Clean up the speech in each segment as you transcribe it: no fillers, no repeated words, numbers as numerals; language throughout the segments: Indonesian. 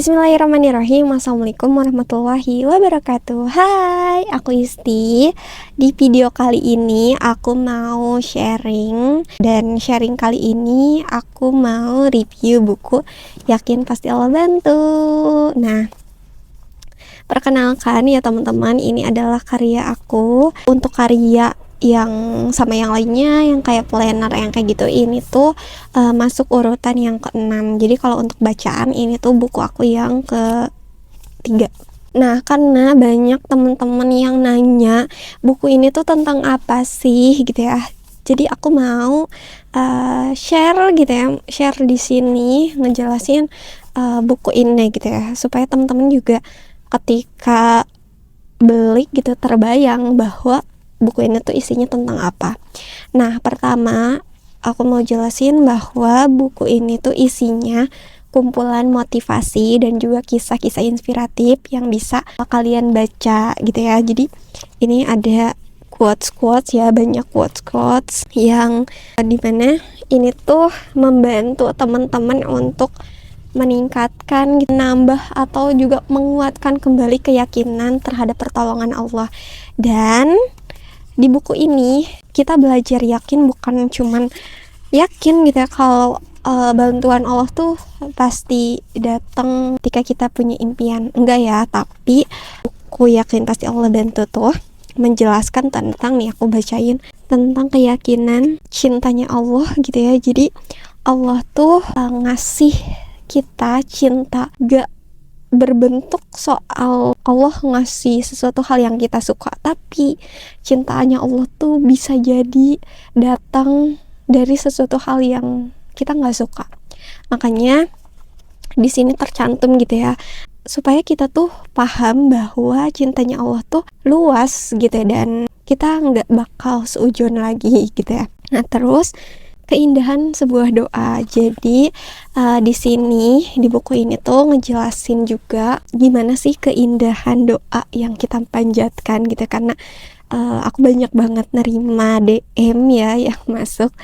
Bismillahirrahmanirrahim. Assalamualaikum warahmatullahi wabarakatuh. Hai, aku Isti. Di video kali ini aku mau sharing. Dan sharing kali ini aku mau review buku Yakin Pasti Allah Bantu. Nah, perkenalkan ya teman-teman, ini adalah karya aku. Untuk karya yang sama yang lainnya, yang kayak planner yang kayak gitu, ini tuh masuk urutan yang ke-6. Jadi kalau untuk bacaan, ini tuh buku aku yang ke-3. Nah, karena banyak teman-teman yang nanya buku ini tuh tentang apa sih gitu ya. Jadi aku mau share gitu ya, share di sini ngejelasin buku ini gitu ya, supaya teman-teman juga ketika beli gitu terbayang bahwa buku ini tuh isinya tentang apa. Nah, pertama aku mau jelasin bahwa buku ini tuh isinya kumpulan motivasi dan juga kisah-kisah inspiratif yang bisa kalian baca gitu ya. Jadi ini ada quotes ya, banyak quotes yang dimana ini tuh membantu teman-teman untuk meningkatkan, nambah atau juga menguatkan kembali keyakinan terhadap pertolongan Allah. Dan di buku ini kita belajar yakin, bukan cuman yakin gitu ya kalau bantuan Allah tuh pasti datang ketika kita punya impian, enggak ya. Tapi buku Yakin Pasti Allah Bantu tuh menjelaskan tentang, nih aku bacain, tentang keyakinan cintanya Allah gitu ya. Jadi Allah tuh ngasih kita cinta gak berbentuk soal Allah ngasih sesuatu hal yang kita suka, tapi cintanya Allah tuh bisa jadi datang dari sesuatu hal yang kita nggak suka. Makanya di sini tercantum gitu ya, supaya kita tuh paham bahwa cintanya Allah tuh luas gitu ya, dan kita nggak bakal seujon lagi gitu ya. Nah, terus keindahan sebuah doa. Jadi di sini di buku ini tuh ngejelasin juga gimana sih keindahan doa yang kita panjatkan gitu. Karena aku banyak banget nerima DM ya yang masuk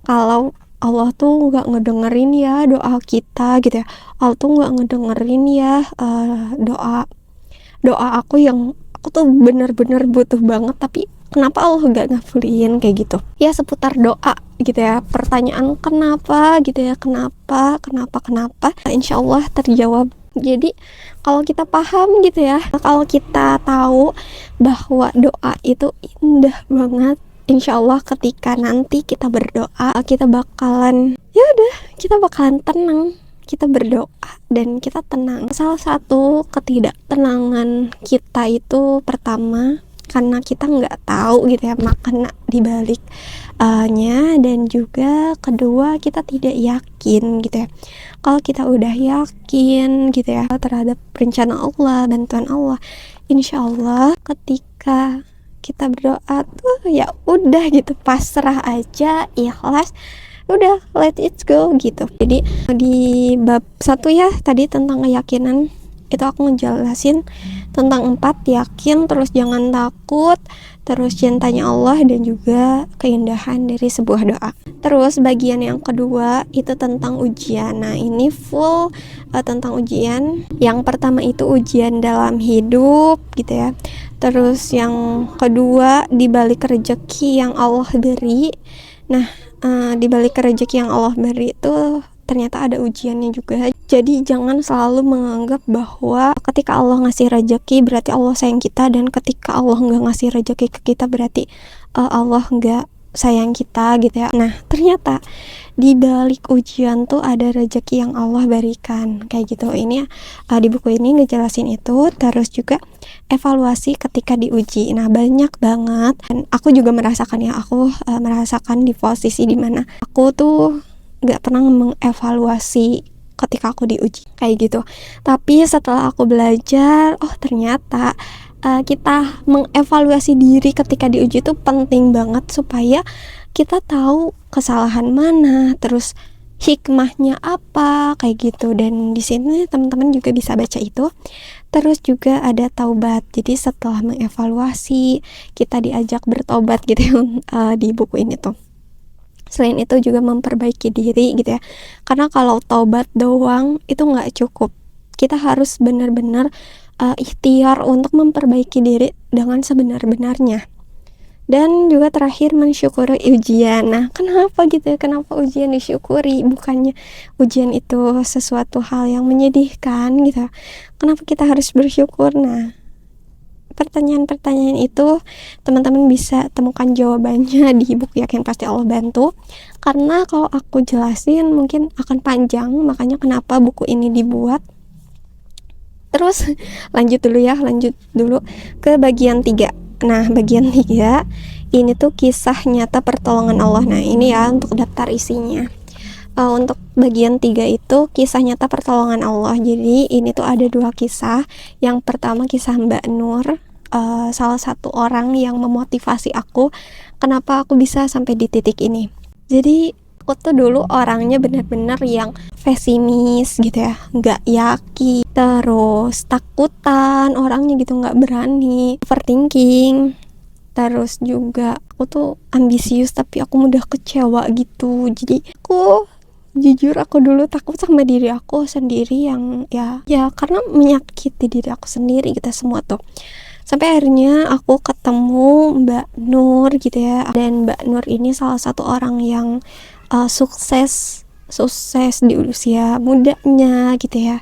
kalau Allah tuh nggak ngedengerin ya doa kita gitu ya. Allah tuh nggak ngedengerin ya doa aku yang aku tuh bener-bener butuh banget, tapi kenapa Allah gak ngabulin kayak gitu ya, seputar doa gitu ya. Pertanyaan kenapa gitu ya, kenapa insya Allah terjawab. Jadi kalau kita paham gitu ya, kalau kita tahu bahwa doa itu indah banget, insya Allah ketika nanti kita berdoa, kita bakalan tenang. Kita berdoa dan kita tenang. Salah satu ketidaktenangan kita itu pertama karena kita nggak tahu gitu ya makna dibaliknya, dan juga kedua kita tidak yakin gitu ya. Kalau kita udah yakin gitu ya terhadap rencana Allah, bantuan Allah, insya Allah ketika kita berdoa tuh ya udah gitu, pasrah aja, ikhlas, udah let it go gitu. Jadi di bab 1 ya tadi tentang keyakinan, itu aku ngejelasin tentang 4, yakin, terus jangan takut, terus cintanya Allah, dan juga keindahan dari sebuah doa. Terus bagian yang kedua itu tentang ujian. Nah, ini full tentang ujian. Yang pertama itu ujian dalam hidup gitu ya. Terus yang kedua dibalik rezeki yang Allah beri. Nah, dibalik rezeki yang Allah beri itu ternyata ada ujiannya juga. Jadi jangan selalu menganggap bahwa ketika Allah ngasih rezeki berarti Allah sayang kita, dan ketika Allah nggak ngasih rezeki ke kita berarti Allah nggak sayang kita gitu ya. Nah, ternyata di balik ujian tuh ada rezeki yang Allah berikan kayak gitu. Ini di buku ini ngejelasin itu. Terus juga evaluasi ketika diuji. Nah, banyak banget, dan aku juga merasakan ya, aku merasakan di posisi dimana aku tuh nggak pernah mengevaluasi ketika aku diuji kayak gitu. Tapi setelah aku belajar, oh ternyata kita mengevaluasi diri ketika diuji itu penting banget, supaya kita tahu kesalahan mana, terus hikmahnya apa kayak gitu. Dan di sini teman-teman juga bisa baca itu. Terus juga ada taubat. Jadi setelah mengevaluasi kita diajak bertobat gitu di buku ini tuh. Selain itu juga memperbaiki diri gitu ya, karena kalau taubat doang itu nggak cukup. kita harus benar-benar ikhtiar untuk memperbaiki diri dengan sebenar-benarnya. Dan juga terakhir, mensyukuri ujian. Nah, kenapa gitu ya? Kenapa ujian disyukuri? Bukannya ujian itu sesuatu hal yang menyedihkan gitu. Kenapa kita harus bersyukur? Nah, pertanyaan-pertanyaan itu teman-teman bisa temukan jawabannya di buku Yakin Pasti Allah Bantu. Karena kalau aku jelasin mungkin akan panjang, makanya kenapa buku ini dibuat. Terus lanjut dulu ke bagian 3. Nah, bagian 3 ini tuh kisah nyata pertolongan Allah. Nah, ini ya untuk daftar isinya. Untuk bagian 3 itu kisah nyata pertolongan Allah. Jadi ini tuh ada 2 kisah. Yang pertama kisah Mbak Nur, salah satu orang yang memotivasi aku kenapa aku bisa sampai di titik ini. Jadi aku tuh dulu orangnya benar-benar yang pesimis gitu ya, nggak yakin, terus takutan orangnya gitu, nggak berani, overthinking. Terus juga aku tuh ambisius tapi aku mudah kecewa gitu. Jadi jujur aku dulu takut sama diri aku sendiri yang ya karena menyakiti diri aku sendiri kita semua tuh. Sampai akhirnya aku ketemu Mbak Nur gitu ya. Dan Mbak Nur ini salah satu orang yang sukses di usia mudanya gitu ya.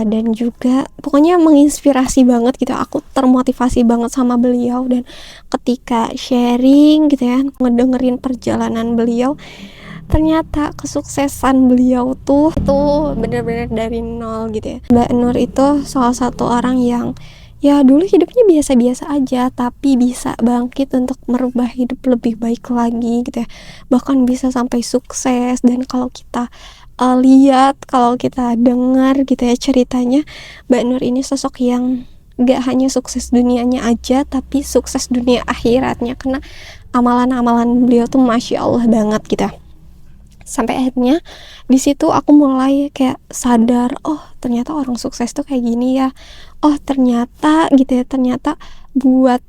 Dan juga pokoknya menginspirasi banget gitu. Aku termotivasi banget sama beliau, dan ketika sharing gitu ya, ngedengerin perjalanan beliau, ternyata kesuksesan beliau tuh itu benar-benar dari nol gitu ya. Mbak Nur itu salah satu orang yang ya dulu hidupnya biasa-biasa aja, tapi bisa bangkit untuk merubah hidup lebih baik lagi gitu ya. Bahkan bisa sampai sukses. Dan kalau kita lihat, kalau kita dengar gitu ya ceritanya, Mbak Nur ini sosok yang gak hanya sukses dunianya aja, tapi sukses dunia akhiratnya, karena amalan-amalan beliau tuh Masya Allah banget gitu. Sampai akhirnya di situ aku mulai kayak sadar, oh ternyata orang sukses tuh kayak gini ya. Oh ternyata gitu ya, ternyata buat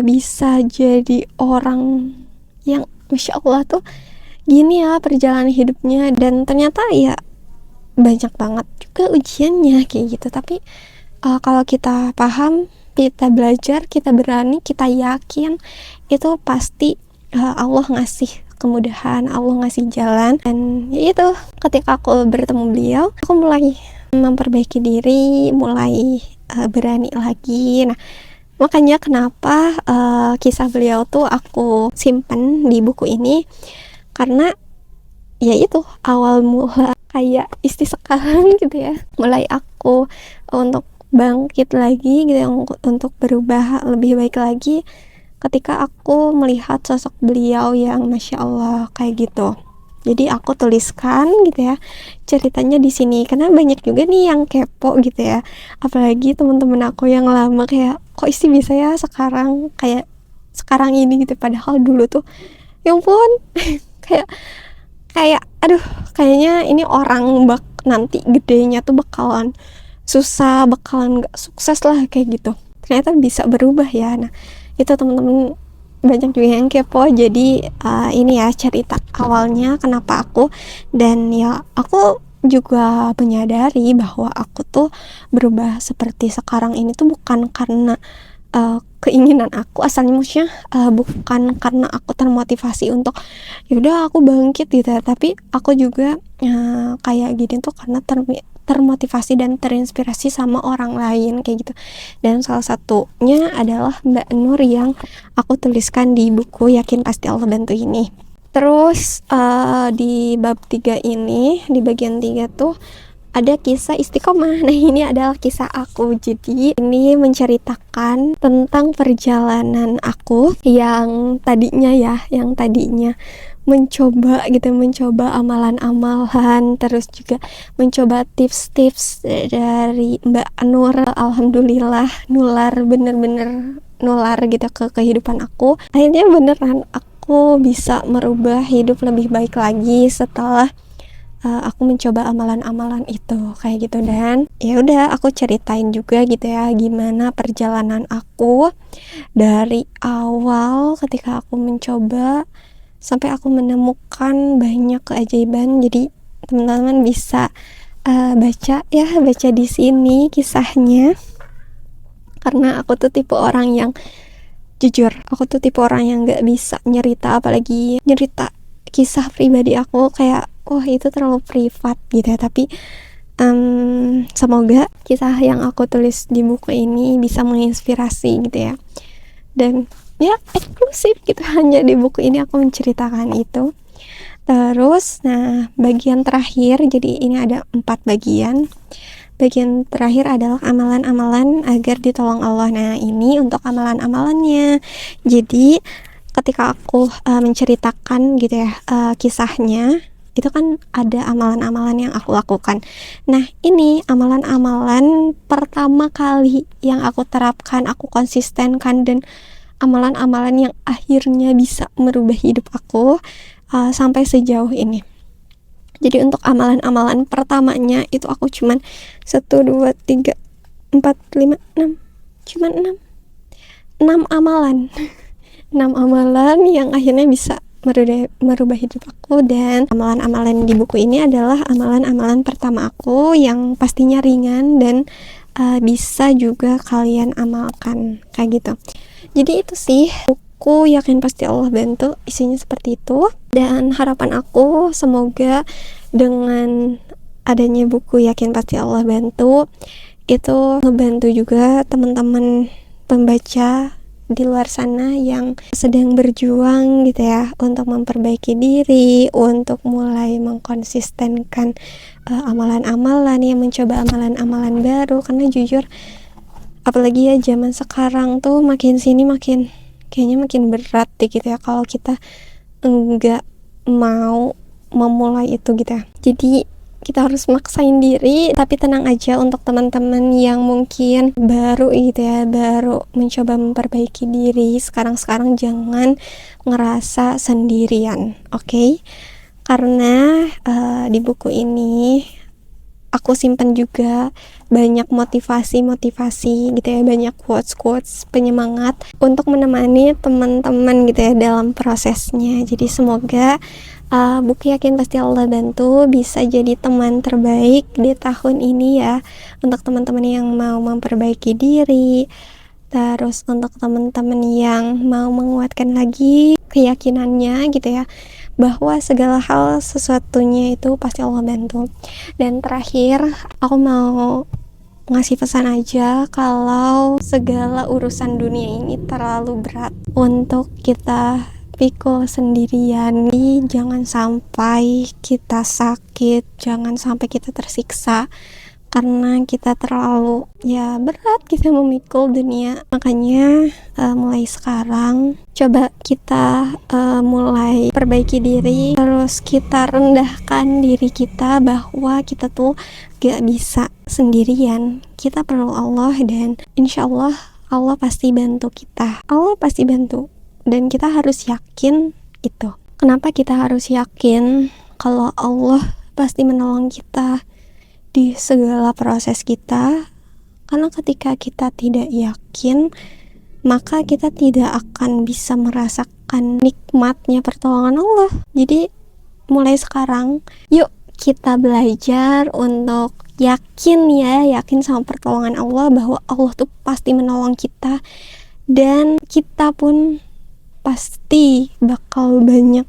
bisa jadi orang yang Masya Allah tuh gini ya perjalanan hidupnya. Dan ternyata ya banyak banget juga ujiannya kayak gitu. Tapi kalau kita paham, kita belajar, kita berani, kita yakin, itu pasti Allah ngasih kemudahan, Allah ngasih jalan. Dan ya itu, ketika aku bertemu beliau, aku mulai memperbaiki diri, mulai berani lagi. Nah, makanya kenapa kisah beliau tuh aku simpen di buku ini, karena ya itu awal mula kayak sekarang gitu ya, mulai aku untuk bangkit lagi gitu ya, untuk berubah lebih baik lagi ketika aku melihat sosok beliau yang Masya Allah kayak gitu. Jadi aku tuliskan gitu ya ceritanya di sini, karena banyak juga nih yang kepo gitu ya, apalagi teman-teman aku yang lama, kayak kok bisa ya sekarang kayak sekarang ini gitu, padahal dulu tuh ya ampun kayak aduh, kayaknya ini orang nanti gedenya tuh bakalan susah, bakalan gak sukses lah kayak gitu. Ternyata bisa berubah ya. Nah itu teman-teman banyak juga yang kepo. Jadi ini ya cerita awalnya kenapa aku, dan ya aku juga menyadari bahwa aku tuh berubah seperti sekarang ini tuh bukan karena keinginan aku asalnya, maksudnya bukan karena aku termotivasi untuk yaudah aku bangkit gitu ya, tapi aku juga kayak gini tuh karena termotivasi dan terinspirasi sama orang lain kayak gitu. Dan salah satunya adalah Mbak Nur yang aku tuliskan di buku Yakin Pasti Allah Bantu ini. Terus di bab 3 ini, di bagian 3 tuh ada kisah istiqomah. Nah ini adalah kisah aku. Jadi ini menceritakan tentang perjalanan aku yang tadinya mencoba amalan-amalan, terus juga mencoba tips-tips dari Mbak Nur. Alhamdulillah bener-bener nular gitu ke kehidupan aku. Akhirnya beneran aku bisa merubah hidup lebih baik lagi setelah aku mencoba amalan-amalan itu kayak gitu. Dan ya udah aku ceritain juga gitu ya gimana perjalanan aku dari awal ketika aku mencoba sampai aku menemukan banyak keajaiban. Jadi teman-teman bisa baca di sini kisahnya, karena aku tuh tipe orang yang jujur, aku tuh tipe orang yang nggak bisa nyerita, apalagi nyerita kisah pribadi aku, kayak wah itu terlalu privat gitu ya. Tapi semoga kisah yang aku tulis di buku ini bisa menginspirasi gitu ya, dan ya eksklusif gitu, hanya di buku ini aku menceritakan itu. Terus nah bagian terakhir, jadi ini ada 4 bagian. Bagian terakhir adalah amalan-amalan agar ditolong Allah. Nah ini untuk amalan-amalannya. Jadi ketika aku menceritakan gitu ya kisahnya, itu kan ada amalan-amalan yang aku lakukan. Nah ini amalan-amalan pertama kali yang aku terapkan, aku konsistenkan, dan amalan-amalan yang akhirnya bisa merubah hidup aku sampai sejauh ini. Jadi untuk amalan-amalan pertamanya itu aku cuman 1, 2, 3, 4, 5, 6 cuman 6 amalan 6 amalan yang akhirnya bisa merubah hidup aku. Dan amalan-amalan di buku ini adalah amalan-amalan pertama aku yang pastinya ringan dan bisa juga kalian amalkan kayak gitu. Jadi itu sih buku Yakin Pasti Allah Bantu, isinya seperti itu. Dan harapan aku semoga dengan adanya buku Yakin Pasti Allah Bantu itu ngebantu juga teman-teman pembaca di luar sana yang sedang berjuang gitu ya untuk memperbaiki diri, untuk mulai mengkonsistenkan amalan-amalan, yang mencoba amalan-amalan baru. Karena jujur apalagi ya zaman sekarang tuh makin sini makin kayaknya makin berat deh gitu ya kalau kita enggak mau memulai itu gitu ya. Jadi kita harus maksain diri. Tapi tenang aja untuk teman-teman yang mungkin baru gitu ya, baru mencoba memperbaiki diri sekarang jangan ngerasa sendirian, oke? Karena di buku ini aku simpan juga banyak motivasi gitu ya, banyak quotes penyemangat untuk menemani teman-teman gitu ya dalam prosesnya. Jadi semoga buku Yakin Pasti Allah Bantu bisa jadi teman terbaik di tahun ini ya, untuk teman-teman yang mau memperbaiki diri, terus untuk teman-teman yang mau menguatkan lagi keyakinannya gitu ya, bahwa segala hal sesuatunya itu pasti Allah bantu. Dan terakhir aku mau ngasih pesan aja, kalau segala urusan dunia ini terlalu berat untuk kita pikul sendirian. Jadi jangan sampai kita sakit, jangan sampai kita tersiksa karena kita terlalu ya berat kita memikul dunia. Makanya mulai sekarang coba kita mulai perbaiki diri, terus kita rendahkan diri kita bahwa kita tuh gak bisa sendirian, kita perlu Allah, dan insya Allah Allah pasti bantu kita, Allah pasti bantu. Dan kita harus yakin itu. Kenapa kita harus yakin kalau Allah pasti menolong kita di segala proses kita? Karena ketika kita tidak yakin, maka kita tidak akan bisa merasakan nikmatnya pertolongan Allah. Jadi mulai sekarang yuk kita belajar untuk yakin sama pertolongan Allah, bahwa Allah tuh pasti menolong kita, dan kita pun pasti bakal banyak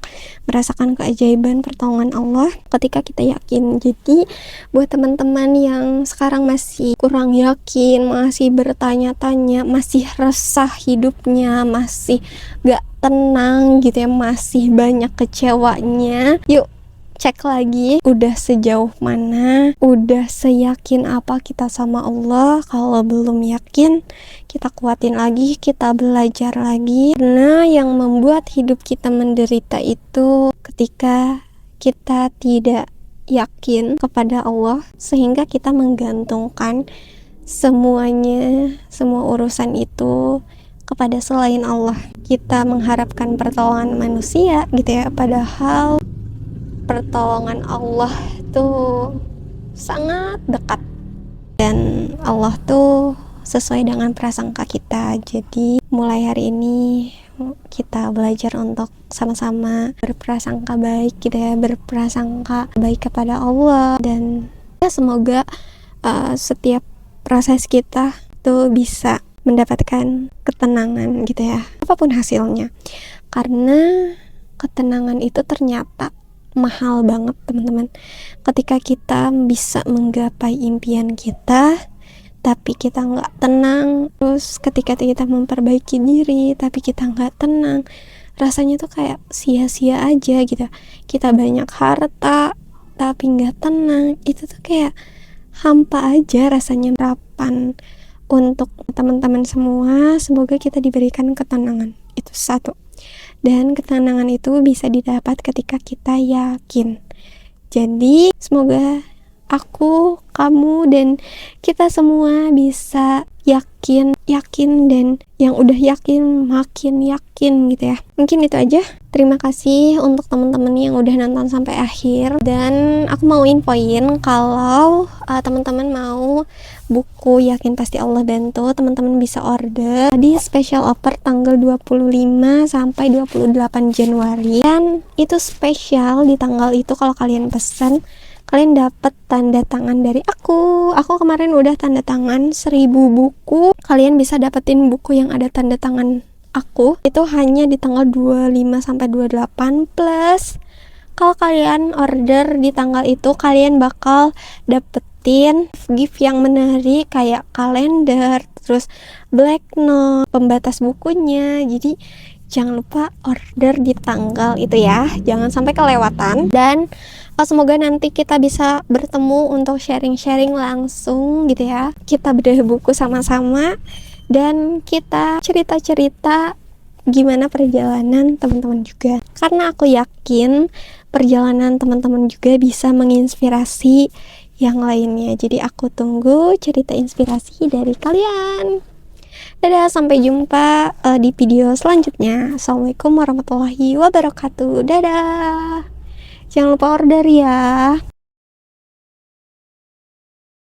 merasakan keajaiban pertolongan Allah ketika kita yakin. Jadi buat teman-teman yang sekarang masih kurang yakin, masih bertanya-tanya, masih resah hidupnya, masih gak tenang gitu ya, masih banyak kecewanya, yuk cek lagi udah sejauh mana, udah seyakin apa kita sama Allah. Kalau belum yakin, kita kuatin lagi, kita belajar lagi. Karena yang membuat hidup kita menderita itu ketika kita tidak yakin kepada Allah, sehingga kita menggantungkan semuanya, semua urusan itu kepada selain Allah. Kita mengharapkan pertolongan manusia gitu ya, padahal pertolongan Allah tuh sangat dekat, dan Allah tuh sesuai dengan prasangka kita. Jadi mulai hari ini kita belajar untuk sama-sama berprasangka baik gitu ya, berprasangka baik kepada Allah, dan Semoga setiap proses kita tuh bisa mendapatkan ketenangan gitu ya, apapun hasilnya, karena ketenangan itu ternyata mahal banget teman-teman. Ketika kita bisa menggapai impian kita tapi kita nggak tenang, terus ketika kita memperbaiki diri tapi kita nggak tenang, rasanya tuh kayak sia-sia aja gitu. Kita banyak harta tapi nggak tenang, itu tuh kayak hampa aja rasanya. Harapan untuk teman-teman semua, semoga kita diberikan ketenangan, itu satu. Dan ketenangan itu bisa didapat ketika kita yakin. Jadi semoga aku, kamu, dan kita semua bisa yakin dan yang udah yakin makin yakin gitu ya. Mungkin itu aja. Terima kasih untuk teman-teman yang udah nonton sampai akhir. Dan aku mau infoin kalau teman-teman mau buku Yakin Pasti Allah Bantu, teman-teman bisa order di special offer tanggal 25 sampai 28 Januari. Dan itu spesial di tanggal itu, kalau kalian pesan kalian dapat tanda tangan dari aku. Aku kemarin udah tanda tangan 1000 buku. Kalian bisa dapetin buku yang ada tanda tangan aku itu hanya di tanggal 25 sampai 28 plus. Kalau kalian order di tanggal itu, kalian bakal dapetin gift yang menarik kayak kalender, terus black note, pembatas bukunya. Jadi jangan lupa order di tanggal itu ya, jangan sampai kelewatan. Dan semoga nanti kita bisa bertemu untuk sharing-sharing langsung gitu ya. Kita bedah buku sama-sama dan kita cerita-cerita gimana perjalanan teman-teman juga. Karena aku yakin perjalanan teman-teman juga bisa menginspirasi yang lainnya. Jadi aku tunggu cerita inspirasi dari kalian. Dadah, sampai jumpa di video selanjutnya. Assalamualaikum warahmatullahi wabarakatuh. Dadah. Jangan lupa order ya.